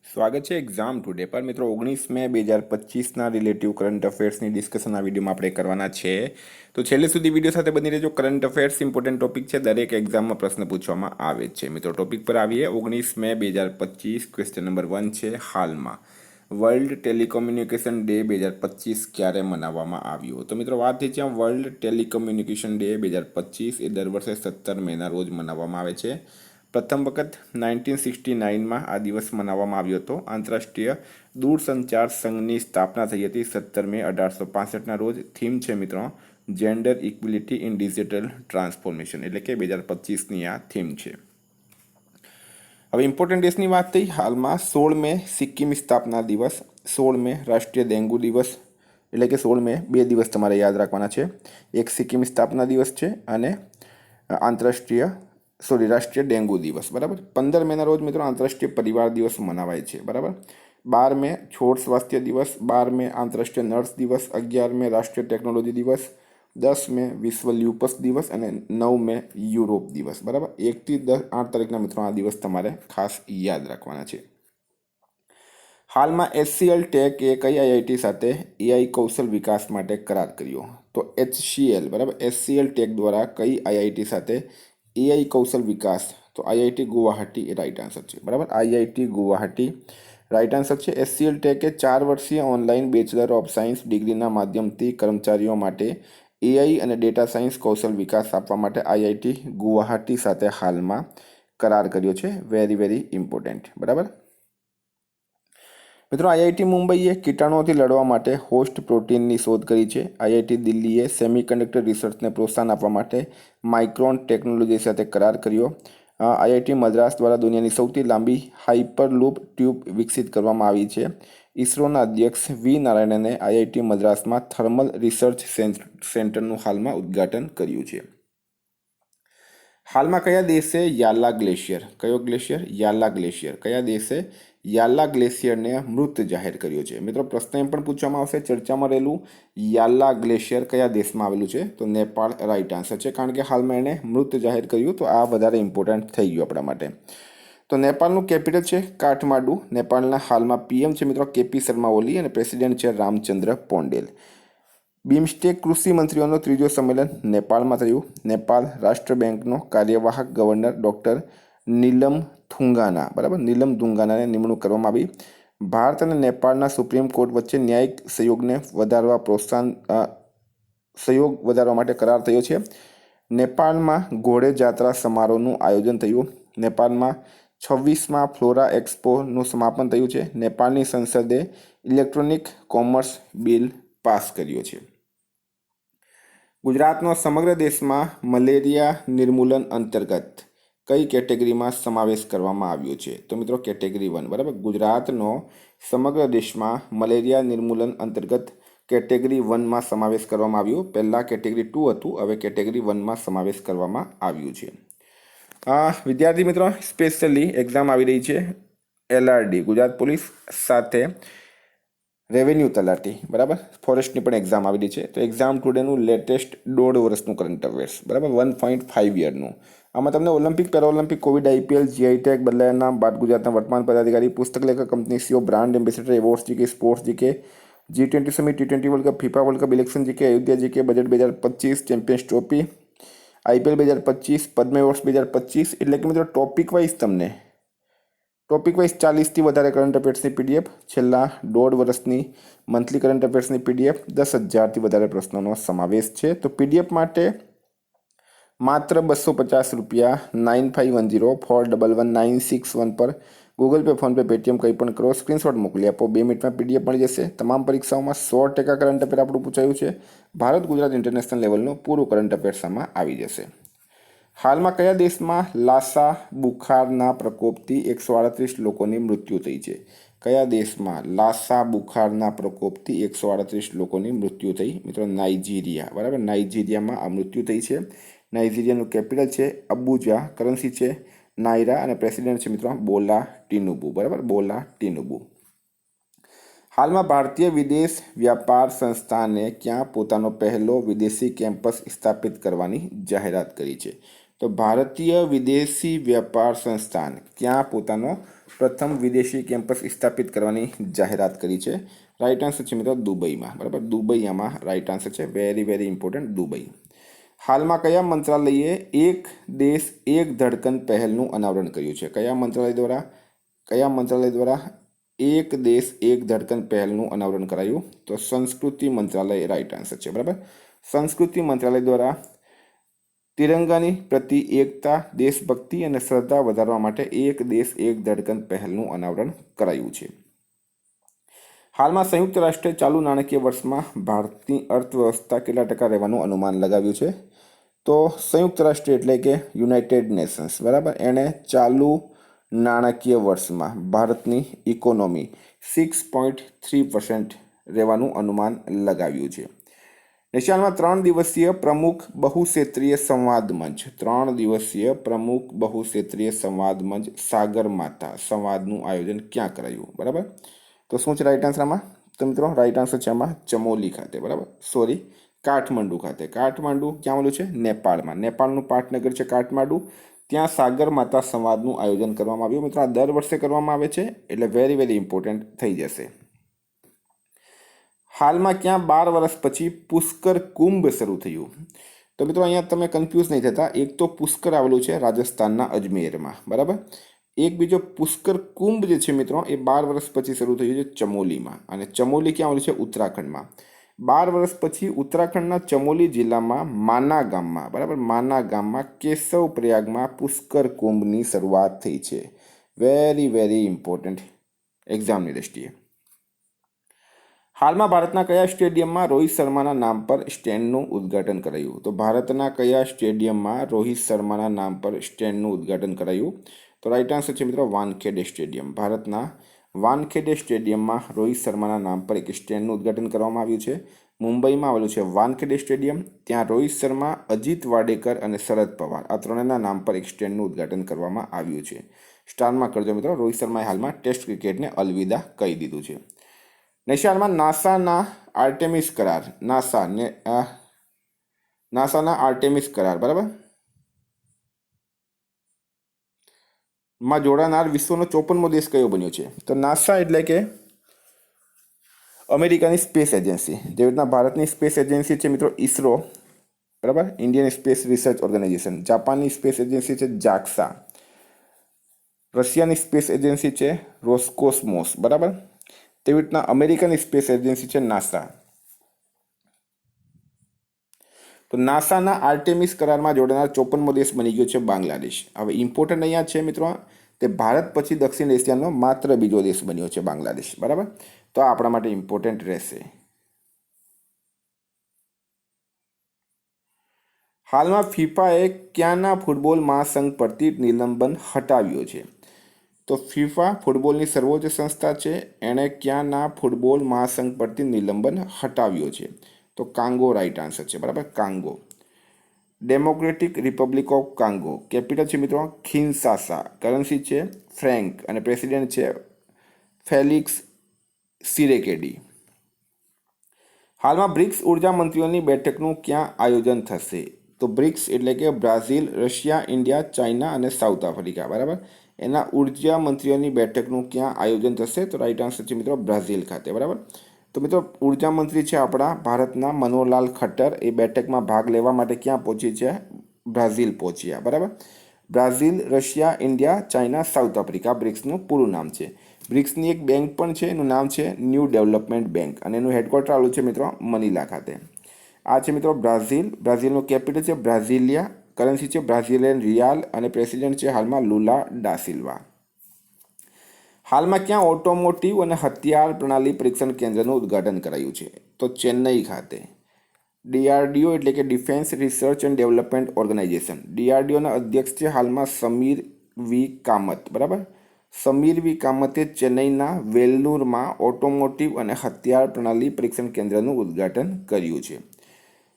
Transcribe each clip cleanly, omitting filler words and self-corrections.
સ્વાગત છે exam today પર મિત્રો 19 મે 2025ના રિલેટિવ કરંટ અફેર્સની ડિસ્કશન આ વિડીયોમાં આપણે કરવાના છે. તો છેલ્લે સુધી વિડીયો સાથે બની રહેજો. કરંટ અફેર્સ ઇમ્પોર્ટન્ટ ટોપિક છે, દરેક એક્ઝામમાં પ્રશ્ન પૂછવામાં આવે છે. મિત્રો ટોપિક પર આવીએ. 19 મે 2025 ક્વેશ્ચન નંબર 1 છે. હાલમાં વર્લ્ડ ટેલિકોમ્યુનિકેશન ડે 2025 ક્યારે મનાવવામાં આવ્યો? તો મિત્રો વાત થઈ છે વર્લ્ડ ટેલિકોમ્યુનિકેશન ડે 2025 એ દર વર્ષે 17 મેના રોજ મનાવવામાં આવે છે. પ્રથમ વખત 1969માં આ દિવસ મનાવવામાં આવ્યો હતો. આંતરરાષ્ટ્રીય દૂરસંચાર સંઘની સ્થાપના થઈ હતી 17 મે 1865ના રોજ. થીમ છે મિત્રો gender equality in digital transformation, એટલે કે 2025ની આ થીમ છે. હવે ઇમ્પોર્ટન્ટ ડેસની વાત થઈ. હાલમાં 16 મે સિક્કિમ સ્થાપના દિવસ, 16 મે રાષ્ટ્રીય ડેન્ગુ દિવસ, એટલે કે 16 મે 2 દિવસ તમારે યાદ રાખવાના છે. એક સિક્કિમ સ્થાપના દિવસ છે અને રાષ્ટ્રીય ડેન્ગુ દિવસ. બરાબર. 15 મેના રોજ મિત્રો આંતરરાષ્ટ્રીય પરિવાર દિવસ મનાવાય છે. બરાબર. 12 મે છોડ સ્વાસ્થ્ય દિવસ, 12 મે આંતરરાષ્ટ્રીય નર્સ દિવસ, 11 મે રાષ્ટ્રીય ટેકનોલોજી દિવસ, 10 મે વિશ્વ લ્યુપસ દિવસ અને 9 મે યુરોપ દિવસ. બરાબર. 1 થી 8 તારીખના મિત્રો આ દિવસ તમારે ખાસ યાદ રાખવાના છે. હાલમાં HCL ટેક એ કઈ આઈઆઈટી સાથે એઆઈ કૌશલ વિકાસ માટે કરાર કર્યો? તો HCL, બરાબર, HCL ટેક દ્વારા કઈ આઈઆઈટી સાથે એઆઈ કૌશલ વિકાસ? તો આઈઆઈટી ગુવાહાટી એ રાઈટ આન્સર છે. બરાબર, આઈઆઈટી ગુવાહાટી રાઈટ આન્સર છે. HCL ટેકે 4 વર્ષીય ઓનલાઈન બેચલર ઓફ સાયન્સ ડિગ્રીના માધ્યમથી કર્મચારીઓ માટે એઆઈ અને ડેટા સાયન્સ કૌશલ વિકાસ આપવા માટે આઈઆઈટી ગુવાહાટી સાથે હાલમાં કરાર કર્યો છે. Very important. બરાબર. મિત્રો આઈઆઈટી મુંબઈએ કીટાણુઓથી લડવા માટે હોસ્ટ પ્રોટીનની શોધ કરી છે. આઈઆઈટી દિલ્હીએ સેમિકન્ડક્ટર રિસર્ચને પ્રોત્સાહન આપવા માટે માઇક્રોન ટેકનોલોજી સાથે કરાર કર્યો. આઈઆઈટી મદ્રાસ દ્વારા દુનિયાની સૌથી લાંબી હાઇપરલૂપ ટ્યુબ વિકસિત કરવામાં આવી છે. ઇસરોના અધ્યક્ષ વી નારાયણને આઈઆઈટી મદ્રાસમાં થર્મલ રિસર્ચ સેન્ટરનું હાલમાં ઉદ્ઘાટન કર્યું છે. હાલમાં કયા દેશે યાલા ગ્લેશિયર, કયો ગ્લેશિયર? યાલા ગ્લેશિયર. કયા દેશે યાલા ગ્લેશિયરને મૃત જાહેર કર્યો છે? મિત્રો પ્રશ્ન એમ પણ પૂછવામાં આવશે ચર્ચામાં રહેલું, યાલા ગ્લેશિયર કયા દેશમાં આવેલું છે? તો નેપાળ રાઈટ આન્સર છે, કારણ કે હાલમાં એણે મૃત જાહેર કર્યું, તો આ વધારે ઇમ્પોર્ટન્ટ થઈ ગયું આપણા માટે. તો નેપાળનું કેપિટલ છે કાઠમાંડુ. નેપાળના હાલમાં પીએમ છે મિત્રો કેપી શર્મા ઓલી અને પ્રેસિડેન્ટ છે રામચંદ્ર પોંડેલ. બિમસ્ટેક કૃષિ મંત્રીઓનો ત્રીજો સંમેલન નેપાળમાં થયું. નેપાળ રાષ્ટ્ર બેંકનો કાર્યવાહક ગવર્નર ડૉક્ટર નીલમ થુંગાના, બરાબર, નીલમ થુંગાનાને નિમણૂક કરવામાં આવી. ભારત અને નેપાળના સુપ્રીમ કોર્ટ વચ્ચે ન્યાયિક સહયોગ વધારવા માટે કરાર થયો છે. નેપાળમાં ઘોડે જાત્રા સમારોહનું આયોજન થયું. નેપાળમાં 26મા ફ્લોરા એક્સપોનું સમાપન થયું છે. નેપાળની સંસદે ઇલેક્ટ્રોનિક કોમર્સ બિલ પાસ કર્યો છે. ગુજરાતનો સમગ્ર દેશમાં મલેરિયા નિર્મૂલન અંતર્ગત કઈ કેટેગરીમાં સમાવેશ કરવામાં આવ્યો છે? તો મિત્રો કેટેગરી 1. બરાબર. ગુજરાતનો સમગ્ર દેશમાં મલેરિયા નિર્મૂલન અંતર્ગત કેટેગરી 1માં સમાવેશ કરવામાં આવ્યો. પહેલાં કેટેગરી 2 હતું, હવે કેટેગરી 1માં સમાવેશ કરવામાં આવ્યું છે. વિદ્યાર્થી મિત્રો, સ્પેશિયલી એક્ઝામ આવી રહી છે LRD ગુજરાત પોલીસ સાથે રેવન્યુ તલાટી, બરાબર, ફોરેસ્ટની પણ એક્ઝામ આવેલી છે. તો એક્ઝામ ટુડેનું લેટેસ્ટ 1.5 વર્ષનું કરંટ અફેર્સ, બરાબર, 1.5 યરનું. આમાં તમને Olympic, Paralympic, Covid, IPL, GI tag, બદલાયા નામ, બાદ ગુજરાતના વર્તમાન પદાધિકારી, પુસ્તક લેખક, company CEO, brand ambassador, awards GK, sports GK, G20 summit, T20 world cup, FIFA world cup, election GK, Ayodhya GK, budget 2025, champions trophy, IPL 2025, પદ્મ એવોર્ડ્સ 2025. એટલે કે મિત્રો ટોપિક વાઇઝ 40થી વધારે કરંટ અફેર્સની PDF, છેલ્લા 1.5 વર્ષની મંથલી કરંટ અફેર્સની PDF, 10,000થી વધારે પ્રશ્નોનો સમાવેશ છે. તો PDF માટે માત્ર 250 રૂપિયા 9510411961 પર ગૂગલ પે, ફોનપે, પેટીએમ કંઈ પણ કરો, સ્ક્રીનશોટ મોકલી આપો, 2 મિનિટમાં PDF મળી જશે. તમામ પરીક્ષાઓમાં 100% કરંટ અફેર આપણું પૂછાયું છે. ભારત ગુજરાત ઇન્ટરનેશનલ લેવલનું પૂરું કરંટ અફેર્સ આમાં આવી જશે. હાલમાં કયા દેશમાં લાસા બુખારના પ્રકોપથી 138 લોકોની મૃત્યુ થઈ છે? કયા દેશમાં લાસા બુખારના પ્રકોપથી 138 લોકોની મૃત્યુ થઈ? મિત્રો નાઇજીરિયા, બરાબર, નાઇજીરિયામાં આ મૃત્યુ થઈ છે. નાઇજીરિયાનું કેપિટલ છે અબુજા, કરન્સી છે નાયરા અને પ્રેસિડેન્ટ છે મિત્રો બોલા ટિનુબુ, બરાબર, બોલા ટિનુબુ. હાલમાં ભારતીય વિદેશ વ્યાપાર સંસ્થાને ક્યાં પોતાનો પહેલો વિદેશી કેમ્પસ સ્થાપિત કરવાની જાહેરાત કરી છે? તો ભારતીય વિદેશી વેપાર સંસ્થાન ક્યાં પોતાનો પ્રથમ વિદેશી કેમ્પસ સ્થાપિત કરવાની જાહેરાત કરી છે? રાઈટ આન્સર છે મિત્રો દુબઈમાં. બરાબર, દુબઈ આમાં રાઈટ આન્સર છે. Very very important, Dubai. હાલમાં કયા મંત્રાલયે એક દેશ એક ધડકન પહેલનું અનાવરણ કર્યું છે? કયા મંત્રાલય દ્વારા એક દેશ એક ધડકન પહેલનું અનાવરણ કરાયું? તો સંસ્કૃતિ મંત્રાલય રાઈટ આન્સર છે. બરાબર, સંસ્કૃતિ મંત્રાલય દ્વારા તિરંગાની પ્રતિ એકતા, દેશભક્તિ અને શ્રદ્ધા વધારવા માટે એક દેશ એક ધડકન પહેલનું અનાવરણ કરાયું છે. હાલમાં સંયુક્ત રાષ્ટ્રે ચાલુ નાણાકીય વર્ષમાં ભારતની અર્થવ્યવસ્થા કેટલા ટકા રહેવાનું અનુમાન લગાવ્યું છે? તો સંયુક્ત રાષ્ટ્ર એટલે કે યુનાઇટેડ નેશન્સ, બરાબર, એણે ચાલુ નાણાકીય વર્ષમાં ભારતની ઇકોનોમી 6.3% રહેવાનું અનુમાન લગાવ્યું છે. નેશિયામાં 3 દિવસીય પ્રમુખ બહુક્ષેત્રીય સંવાદ મંચ સાગરમાથા સંવાદનું આયોજન ક્યાં કરાયું? બરાબર, તો શું છે રાઈટ આન્સર આમાં? તો મિત્રો રાઈટ આન્સર છે આમાં ચમોલી ખાતે. બરાબર, કાઠમંડુ ખાતે. કાઠમંડુ ક્યાં આવેલું છે? નેપાળમાં. નેપાળનું પાટનગર છે કાઠમંડુ. ત્યાં સાગરમાથા સંવાદનું આયોજન કરવામાં આવ્યું. મિત્રો આ દર વર્ષે કરવામાં આવે છે, એટલે વેરી વેરી ઇમ્પોર્ટન્ટ થઈ જશે. હાલમાં ક્યાં 12 વર્ષ પછી પુષ્કર કુંભ શરૂ થયું? તો મિત્રો અહીંયા તમે કન્ફ્યુઝ નહીં થતા. એક તો પુષ્કર આવેલું છે રાજસ્થાનના અજમેરમાં, બરાબર. એક બીજો પુષ્કર કુંભ જે છે મિત્રો એ 12 વર્ષ પછી શરૂ થયું છે ચમોલીમાં. અને ચમોલી ક્યાં આવેલું છે? ઉત્તરાખંડમાં. 12 વર્ષ પછી ઉત્તરાખંડના ચમોલી જિલ્લામાં માના ગામમાં, બરાબર, માના ગામમાં કેશવ પ્રયાગમાં પુષ્કર કુંભની શરૂઆત થઈ છે. વેરી વેરી ઇમ્પોર્ટન્ટ એક્ઝામની દ્રષ્ટિએ. હાલમાં ભારતના કયા સ્ટેડિયમમાં રોહિત શર્માના નામ પર સ્ટેન્ડનું ઉદ્ઘાટન કરાયું? તો ભારતના કયા સ્ટેડિયમમાં રોહિત શર્માના નામ પર સ્ટેન્ડનું ઉદ્ઘાટન કરાયું? તો રાઈટ આન્સર છે મિત્રો વાનખેડે સ્ટેડિયમ. ભારતના વાનખેડે સ્ટેડિયમમાં રોહિત શર્માના નામ પર એક સ્ટેન્ડનું ઉદ્ઘાટન કરવામાં આવ્યું છે. મુંબઈમાં આવેલું છે વાનખેડે સ્ટેડિયમ. ત્યાં રોહિત શર્મા, અજીત વાડેકર અને શરદ પવાર આ ત્રણેયના નામ પર એક સ્ટેન્ડનું ઉદ્ઘાટન કરવામાં આવ્યું છે. સ્ટારમાં કરજો મિત્રો, રોહિત શર્માએ હાલમાં ટેસ્ટ ક્રિકેટને અલવિદા કહી દીધું છે. નેશિયામાં નાસાના આર્ટેમિસ કરાર, બરાબર, માં જોડાનાર વિશ્વનો 54મો દેશ કયો બન્યો છે? તો નાસા એટલે કે અમેરિકાની સ્પેસ એજન્સી. જેવી રીતના ભારતની સ્પેસ એજન્સી છે મિત્રો ઇસરો, બરાબર, ઇન્ડિયન સ્પેસ રિસર્ચ ઓર્ગેનાઇઝેશન. જાપાનની સ્પેસ એજન્સી છે જાક્સા. રશિયાની સ્પેસ એજન્સી છે રોસ્કોસ્મોસ, બરાબર. તેવી રીતના અમેરિકાની સ્પેસ એજન્સી છે નાસા. તો નાસાના આર્ટેમિસ કરારમાં જોડાનાર 54મો દેશ બની ગયો છે બાંગ્લાદેશ. હવે ઇમ્પોર્ટન્ટ અહીંયા છે મિત્રો, તે ભારત પછી દક્ષિણ એશિયાનો માત્ર બીજો દેશ બન્યો છે બાંગ્લાદેશ, બરાબર. તો આ આપણા માટે ઇમ્પોર્ટન્ટ રહેશે. હાલમાં ફિફાએ ક્યાંના ફૂટબોલ મહાસંઘ પરથી નિલંબન હટાવ્યો છે? તો ફિફા ફૂટબોલની સર્વોચ્ચ સંસ્થા છે, એણે ક્યાંના ફૂટબોલ મહાસંઘ પરથી નિલંબન હટાવ્યો છે? તો કાંગો રાઈટ આન્સર છે, બરાબર, કાંગો. Democratic Republic of કાંગો. કેપિટલ છે મિત્રો કિન્શાસા. કરન્સી છે ફ્રેન્ક અને પ્રેસિડેન્ટ છે ફેલિક્સ સિરેકેડી. હાલમાં બ્રિક્સ ઉર્જા મંત્રીઓની બેઠકનું ક્યાં આયોજન થશે? તો બ્રિક્સ એટલે કે બ્રાઝિલ, રશિયા, ઇન્ડિયા, ચાઇના અને સાઉથ આફ્રિકા, બરાબર. એના ઉર્જા મંત્રીઓની બેઠકનું ક્યાં આયોજન થશે? તો રાઈટ આન્સર છે મિત્રો બ્રાઝિલ ખાતે, બરાબર. તો મિત્રો ઉર્જા મંત્રી છે આપણા ભારતના મનોહરલાલ ખટ્ટર, એ બેઠકમાં ભાગ લેવા માટે ક્યાં પહોંચી છે? બ્રાઝિલ પહોંચ્યા, બરાબર. Brazil, Russia, India, China, South Africa બ્રિક્સનું પૂરું નામ છે. બ્રિક્સની એક બેંક પણ છે, એનું નામ છે ન્યૂ ડેવલપમેન્ટ બેંક અને એનું હેડક્વાર્ટર આવેલું છે મિત્રો મનીલા ખાતે. આ છે મિત્રો બ્રાઝિલ. બ્રાઝિલનું કેપિટલ છે બ્રાઝિલિયા. કરન્સી છે બ્રાઝિલિયન રિયાલ અને પ્રેસિડેન્ટ છે હાલમાં લુલા ડા સિલ્વા. હાલમાં ક્યાં ઓટોમોટિવ અને હથિયાર પ્રણાલી પરીક્ષણ કેન્દ્રનું ઉદ્ઘાટન કરાયું છે? તો ચેન્નઈ ખાતે. DRDO એટલે કે defence research and development organisation. DRDOના અધ્યક્ષ છે હાલમાં સમીર વી કામત, બરાબર. સમીર વી કામતે ચેન્નઈના વેલ્લુરમાં ઓટોમોટિવ અને હથિયાર પ્રણાલી પરીક્ષણ કેન્દ્રનું ઉદ્ઘાટન કર્યું છે.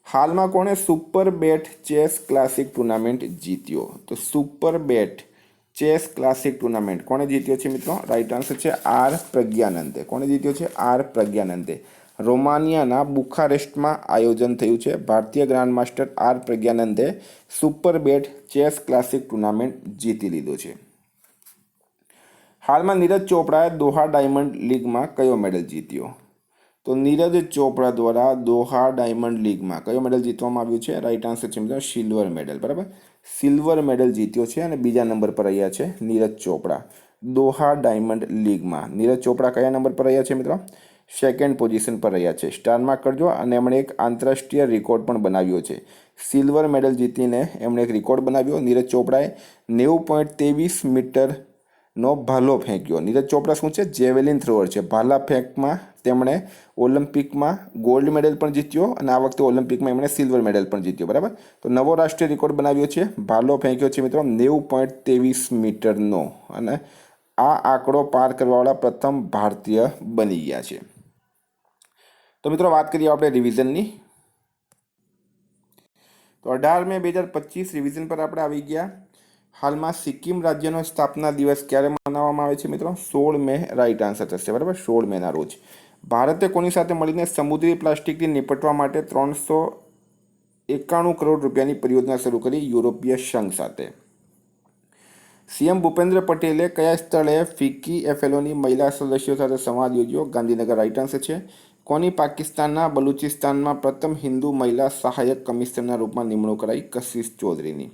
હાલમાં કોણે સુપર બેટ ચેસ ક્લાસિક ટુર્નામેન્ટ જીત્યો? તો સુપર બેટ ચેસ ક્લાસિક ટુર્નામેન્ટ કોણે જીત્યો છે મિત્રો? રાઈટ આન્સર છે આર પ્રજ્ઞાનંદે. કોણે જીત્યો છે? આર પ્રજ્ઞાનંદે. રોમાનિયાના બુખારેસ્ટમાં આયોજન થયું છે. ભારતીય ગ્રાન્ડમાસ્ટર આર પ્રજ્ઞાનંદે સુપર બેટ ચેસ ક્લાસિક ટુર્નામેન્ટ જીતી લીધું છે. હાલમાં નીરજ ચોપડાએ દોહા ડાયમંડ લીગમાં કયો મેડલ જીત્યો? તો નીરજ ચોપડા દ્વારા દોહા ડાયમંડ લીગમાં કયો મેડલ જીતવામાં આવ્યું છે? રાઈટ આન્સર છે મિત્રો સિલ્વર મેડલ. બરાબર, સિલ્વર મેડલ જીત્યો છે અને બીજા નંબર પર રહ્યા છે નીરજ ચોપડા દોહા ડાયમંડ લીગમાં. નીરજ ચોપડા કયા નંબર પર રહ્યા છે મિત્રો? સેકન્ડ પોઝિશન પર રહ્યા છે. સ્ટારમાં કરજો. અને એમણે એક આંતરરાષ્ટ્રીય રેકોર્ડ પણ બનાવ્યો છે. સિલ્વર મેડલ જીતીને એમણે એક રેકોર્ડ બનાવ્યો. નીરજ ચોપડાએ 90.23 મીટરનો ભાલો ફેંક્યો. નીરજ ચોપડા શું છે? જેવેલિન થ્રોઅર છે. ભાલા ફેંકમાં તેમણે ઓલિમ્પિકમાં ગોલ્ડ મેડલ પણ જીત્યો અને આ વખતે ઓલિમ્પિકમાં એમણે સિલ્વર મેડલ પણ જીત્યો. બરાબર, તો નવો રાષ્ટ્રીય રેકોર્ડ બનાવ્યો છે. ભાલો ફેંક્યો છે મિત્રો 90.23 મીટરનો અને આ આંકડો પાર કરવાવાળા પ્રથમ ભારતીય બની ગયા છે. તો મિત્રો વાત કરીએ આપણે રિવિઝનની. તો 18 મે 2025 રિવિઝન પર આપણે આવી ગયા. હાલમાં સિક્કિમ રાજ્યનો સ્થાપના દિવસ ક્યારે મનાવવામાં આવે છે મિત્રો? 16 મે રાઈટ આન્સર થશે. બરાબર, 16 મેના રોજ. ભારતે કોની સાથે મળીને સમુદ્રી પ્લાસ્ટિકથી નિપટવા માટે 391 કરોડ રૂપિયાની પરિયોજના શરૂ કરી? યુરોપીય સંઘ સાથે. સીએમ ભૂપેન્દ્ર પટેલે કયા સ્થળે ફિક્કી એફએલઓની મહિલા સદસ્યો સાથે સંવાદ યોજ્યો? ગાંધીનગર. રાઈટ આન્સર છે. કોની પાકિસ્તાનના બલુચિસ્તાનમાં પ્રથમ હિન્દુ મહિલા સહાયક કમિશનરના રૂપમાં નિમણૂક કરાઈ? કશિશ ચૌધરીની.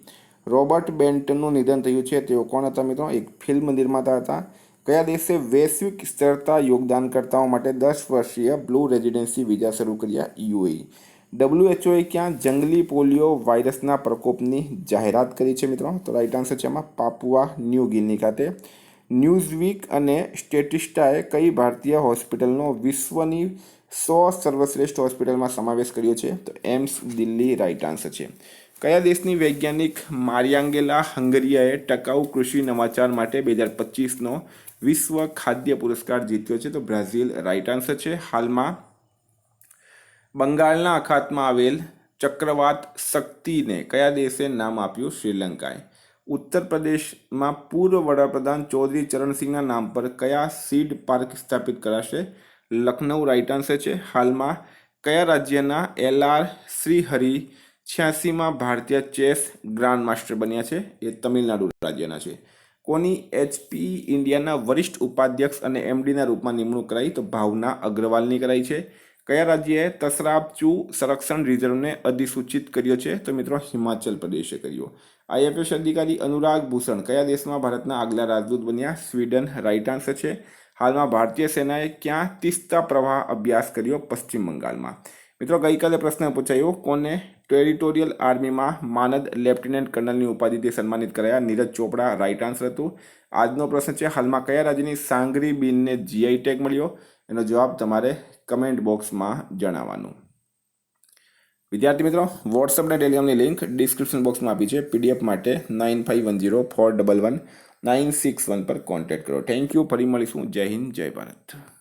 રોબર્ટ બેન્ટનનું નિધન થયું છે. તેઓ કોણ હતા મિત્રો? એક ફિલ્મ નિર્માતા હતા. કયા દેશે વૈશ્વિક સ્તરતા યોગદાનકર્તાઓ માટે 10 વર્ષીય બ્લુ રેઝિડેન્સી વિઝા શરૂ કર્યા? યુએઈ. WHO ક્યાં જંગલી પોલિયો વાયરસના પ્રકોપની જાહેરાત કરી છે મિત્રો? તો રાઈટ આન્સર છે એમાં પાપુઆ ન્યૂ ગિની ખાતે. ન્યૂઝવીક અને સ્ટેટિસ્ટાએ કઈ ભારતીય હોસ્પિટલનો વિશ્વની 100 સર્વશ્રેષ્ઠ હોસ્પિટલમાં સમાવેશ કર્યો છે? તો એમ્સ દિલ્હી રાઈટ આન્સર છે. કયા દેશની વૈજ્ઞાનિક મારિયાંગેલા હંગરિયાએ ટકાઉ કૃષિ નવાચાર માટે 2025નો વિશ્વ ખાદ્ય પુરસ્કાર જીત્યો છે? તો બ્રાઝિલ રાઈટ આન્સર છે. હાલમાં બંગાળના અખાતમાં આવેલ ચક્રવાત શક્તિને કયા દેશે નામ આપ્યું? શ્રીલંકાએ. ઉત્તર પ્રદેશમાં પૂર્વ વડાપ્રધાન ચૌધરી ચરણસિંહના નામ પર કયા સીડ પાર્ક સ્થાપિત કરાશે? લખનઉ રાઈટ આન્સર છે. હાલમાં કયા રાજ્યના LR શ્રીહરિ 86માં ભારતીય ચેસ ગ્રાન્ડ માસ્ટર બન્યા છે? એ તમિલનાડુ રાજ્યના છે. કોની HP ઇન્ડિયાના વરિષ્ઠ ઉપાધ્યક્ષ અને MDના રૂપમાં નિમણૂક કરાઈ? તો ભાવના અગ્રવાલની કરાઈ છે. કયા રાજ્યએ તસરાબચુ સંરક્ષણ રિઝર્વને અધિસૂચિત કર્યો છે? તો મિત્રો હિમાચલ પ્રદેશે કર્યો. IFS અધિકારી અનુરાગ ભૂષણ કયા દેશમાં ભારતના આગલા રાજદૂત બન્યા? સ્વીડન રાઈટ આન્સર છે. હાલમાં ભારતીય સેનાએ ક્યાં તીસ્તા પ્રવાહ અભ્યાસ કર્યો? પશ્ચિમ બંગાળમાં. મિત્રો ગઈકાલે પ્રશ્ન પૂછાયો, કોને ટેરિટોરિયલ આર્મીમાં માનદ લેફ્ટિનન્ટ કર્નલની ઉપાધિથી સન્માનિત કરાયા? નીરજ ચોપડા રાઈટ આન્સર હતું. આજનો પ્રશ્ન છે, હાલમાં કયા રાજ્યની સાંગરી બીનને GI ટેગ મળ્યો? એનો જવાબ તમારે કમેન્ટ બોક્સમાં જણાવવાનું. વિદ્યાર્થી મિત્રો, વોટ્સઅપ અને ટેલિગ્રામની લિંક ડિસ્ક્રિપ્શન બોક્સમાં આપી છે. PDF માટે 9510411961 પર કોન્ટેક્ટ કરો. Thank you. ફરી મળીશું. જય હિન્દ, જય ભારત.